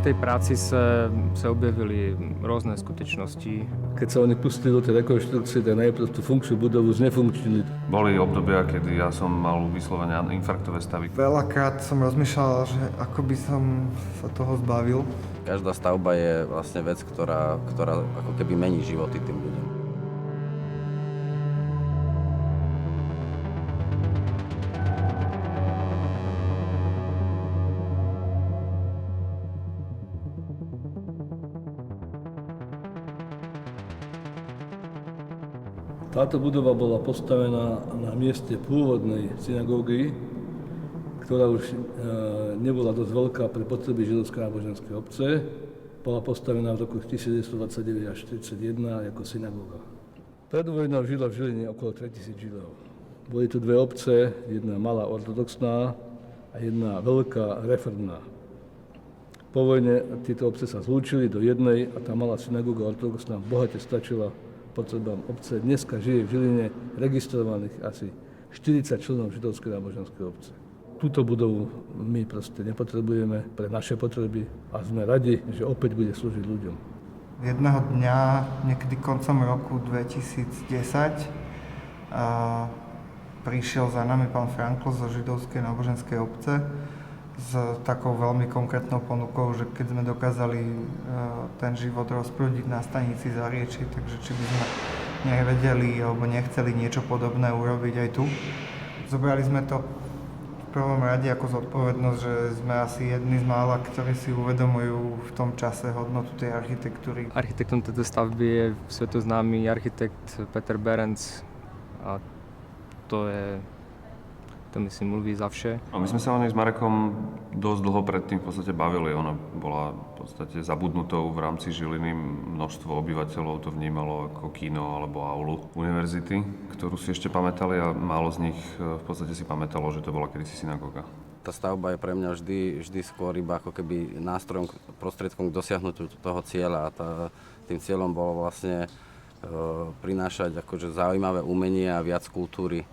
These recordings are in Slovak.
tej práci sa objavili rôzne skutečnosti. Keď sa oni pustili do tej rekonštrukcie, tak najprv tú funkčnú budovu znefunkčnili. Boli obdobia, kedy ja som mal vyslovene infarktové stavy. Veľakrát som rozmýšľal, že ako by som sa toho zbavil. Každá stavba je vlastne vec, ktorá ako keby mení životy tým ľuďom. Táto budova bola postavená na mieste pôvodnej synagógy, ktorá už nebola dosť veľká pre potreby židovskej náboženskej obce. Bola postavená v roku 1929 až 1941 ako synagóga. Pred vojnou žilo v Žiline okolo 3000 Židov. Boli tu dve obce, jedna malá ortodoxná a jedna veľká reformná. Po vojne tieto obce sa zlúčili do jednej a tá malá synagóga ortodoxná bohate stačila potrebám obce. Dneska žije v Žiline registrovaných asi 40 členov židovskej náboženskej obce. Túto budovu my proste nepotrebujeme pre naše potreby a sme radi, že opäť bude slúžiť ľuďom. Jedného dňa, niekedy koncom roku 2010, prišiel za nami pán Frankl zo židovskej náboženskej obce s takou veľmi konkrétnou ponukou, že keď sme dokázali ten život rozprúdiť na stanici Zarieči, takže či by sme nevedeli alebo nechceli niečo podobné urobiť aj tu. Zobrali sme to v prvom rade ako zodpovednosť, že sme asi jedni z mála, ktorí si uvedomujú v tom čase hodnotu tej architektúry. Architektom tejto stavby je svetoznámy architekt Peter Berenc a to myslím mluví za vše. My sme sa o nej s Marekom dosť dlho predtým v podstate bavili. Ona bola v podstate zabudnutou v rámci Žiliny. Množstvo obyvateľov to vnímalo ako kino alebo aulu univerzity, ktorú si ešte pamätali a málo z nich v podstate si pamätalo, že to bola kedysi synagóga. Tá stavba je pre mňa vždy skôr iba ako keby nástrojom, prostriedkom k dosiahnutiu toho cieľa. A tým cieľom bolo vlastne prinášať akože zaujímavé umenie a viac kultúry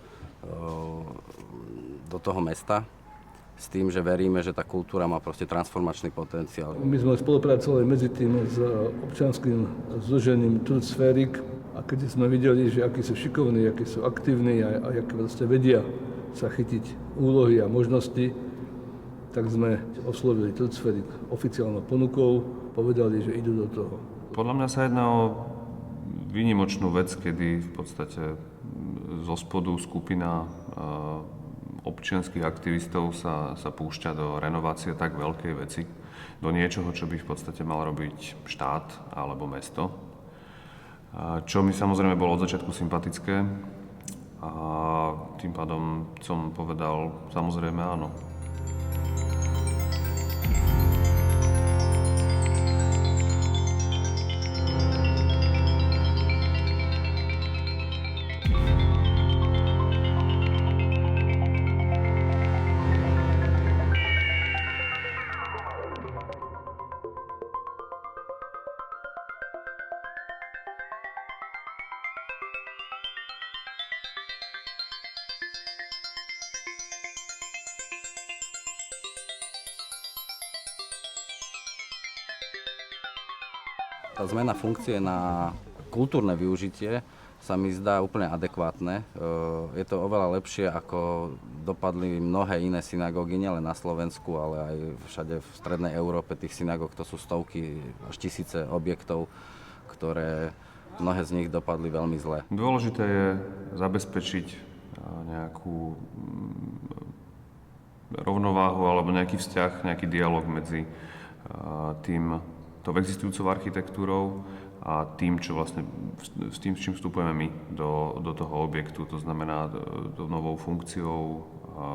do toho mesta s tým, že veríme, že tá kultúra má proste transformačný potenciál. My sme spolupracovali medzi tým s občianskym združením Tursférik a keď sme videli, že akí sú šikovní, akí sú aktívni a akí proste vedia sa chytiť úlohy a možnosti, tak sme oslovili Tursférik oficiálnou ponukou, povedali, že idú do toho. Podľa mňa sa jedná o výnimočnú vec, kedy v podstate zo spodu skupina občianskych aktivistov sa púšťa do renovácie tak veľkej veci, do niečoho, čo by v podstate mal robiť štát alebo mesto. Čo mi samozrejme bolo od začiatku sympatické a tým pádom som povedal samozrejme áno. Tá zmena funkcie na kultúrne využitie sa mi zdá úplne adekvátne. Je to oveľa lepšie, ako dopadli mnohé iné synagógy, nielen na Slovensku, ale aj všade v strednej Európe. Tých synagóg to sú stovky až tisíce objektov, ktoré mnohé z nich dopadli veľmi zle. Dôležité je zabezpečiť nejakú rovnováhu alebo nejaký vzťah, nejaký dialog medzi tou existujúcou architektúrou a tým, čo vlastne s čím vstupujeme my do toho objektu. To znamená novou funkciou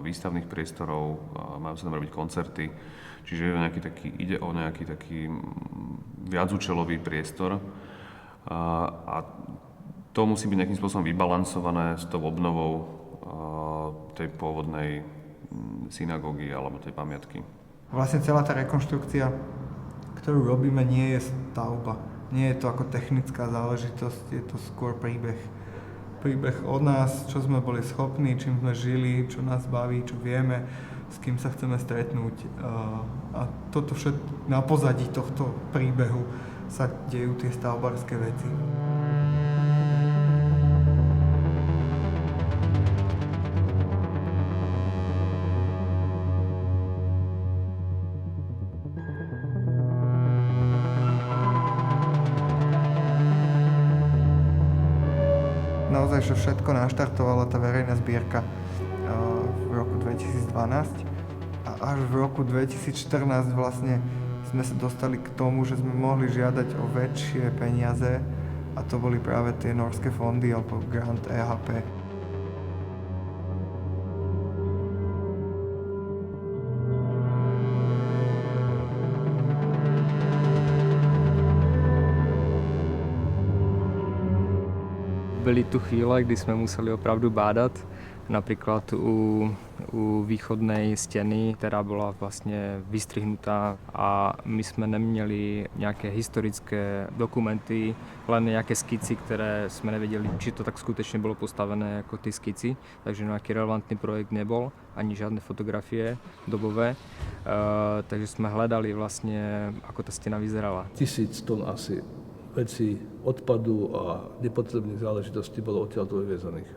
výstavných priestorov, majú sa tam robiť koncerty, čiže ide o nejaký taký viacúčelový priestor a to musí byť nejakým spôsobom vybalansované s tou obnovou tej pôvodnej synagógy alebo tej pamiatky. Vlastne celá tá rekonštrukcia, ktorú robíme, nie je stavba. Nie je to ako technická záležitosť, je to skôr príbeh. Príbeh o nás, čo sme boli schopní, čím sme žili, čo nás baví, čo vieme, s kým sa chceme stretnúť. A toto všetko, na pozadí tohto príbehu sa dejú tie stavbárske veci. Naozaj, že všetko naštartovala tá verejná zbierka v roku 2012 a až v roku 2014 vlastne sme sa dostali k tomu, že sme mohli žiadať o väčšie peniaze a to boli práve tie norské fondy alebo grant EHP. Byly tu chvíle, kdy jsme museli opravdu bádat, například u východnej stěny, která byla vlastně vystrihnutá a my jsme neměli nějaké historické dokumenty, len nějaké skici, které jsme nevěděli, či to tak skutečně bylo postavené jako ty skici, takže nějaký relevantní projekt nebol, ani žádné fotografie dobové, takže jsme hledali vlastně, ako ta stěna vyzerala. 1000 tón asi vecí, odpadu a nepotrebných záležitostí bolo odtiaľto vyvezených.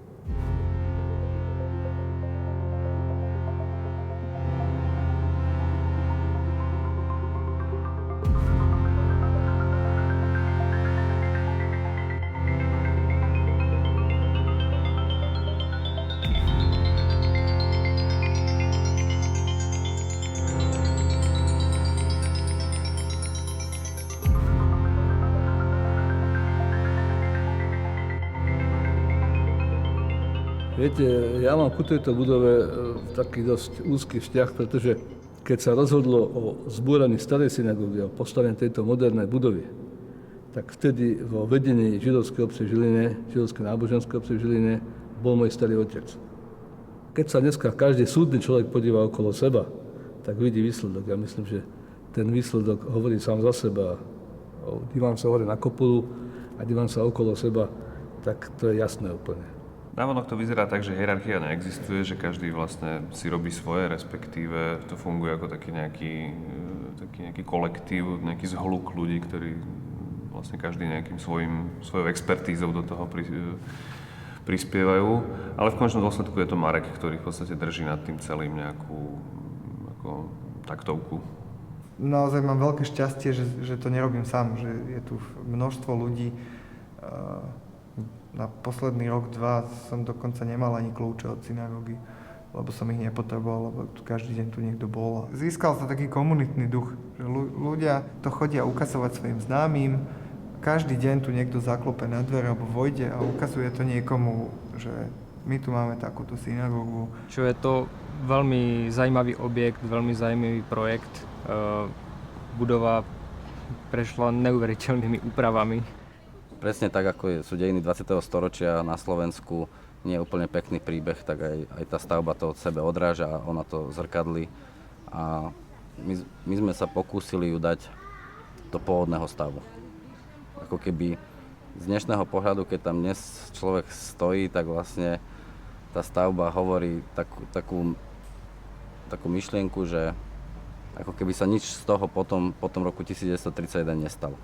Viete, ja mám ku tejto budove taký dosť úzky vzťah, pretože keď sa rozhodlo o zbúraní starej synagógy a o postavení tejto modernej budovy, tak vtedy vo vedení židovskej obce v Žiline, židovskej náboženskej obce v Žiline, bol môj starý otec. Keď sa dneska každý súdny človek podíva okolo seba, tak vidí výsledok. Ja myslím, že ten výsledok hovorí sám za seba. Dívam sa hore na kopulu a dívam sa okolo seba, tak to je jasné úplne. Návonok to vyzerá tak, že hierarchia neexistuje, že každý vlastne si robí svoje, respektíve to funguje ako taký nejaký kolektív, nejaký zhluk ľudí, ktorí vlastne každý nejakým svojou expertízou do toho prispievajú. Ale v konečnom dôsledku je to Marek, ktorý v podstate drží nad tým celým nejakú ako taktovku. Naozaj mám veľké šťastie, že to nerobím sám, že je tu množstvo ľudí. Na posledný rok, 2 som dokonca nemal ani kľúče od synagógy, lebo som ich nepotreboval, lebo tu každý deň tu niekto bol. Získal sa taký komunitný duch, že ľudia to chodia ukazovať svojim známym, každý deň tu niekto zaklope na dvere alebo vojde a ukazuje to niekomu, že my tu máme takúto synagógu. Čo je to veľmi zajímavý objekt, veľmi zajímavý projekt. Budova prešla neuveriteľnými úpravami. Presne tak, ako sú dejiny 20. storočia na Slovensku, nie je úplne pekný príbeh, tak aj tá stavba to od sebe odráža a ona to zrkadlí. A my sme sa pokúsili ju dať do pôvodného stavu. Ako keby z dnešného pohľadu, keď tam dnes človek stojí, tak vlastne tá stavba hovorí takú myšlienku, že ako keby sa nič z toho po tom roku 1931 nestalo.